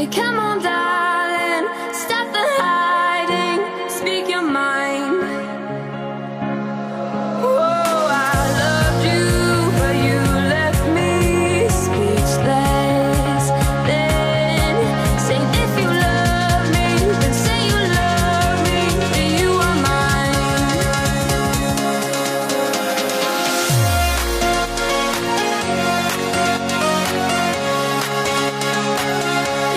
Hey, come on, darling, stop the hiding, speak your mind. Oh, I loved you, but you left me speechless. Then say if you love me, then say you love me, that you are mine.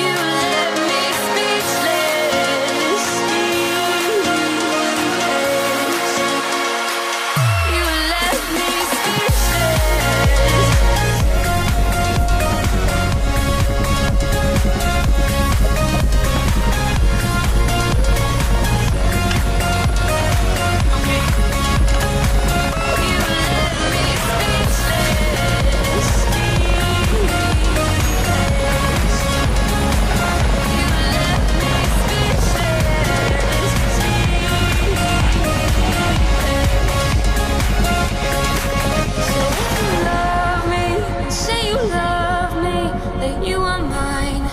You left me speechless, You left me speechless. You left me speechless. Say you love me, that you are mine.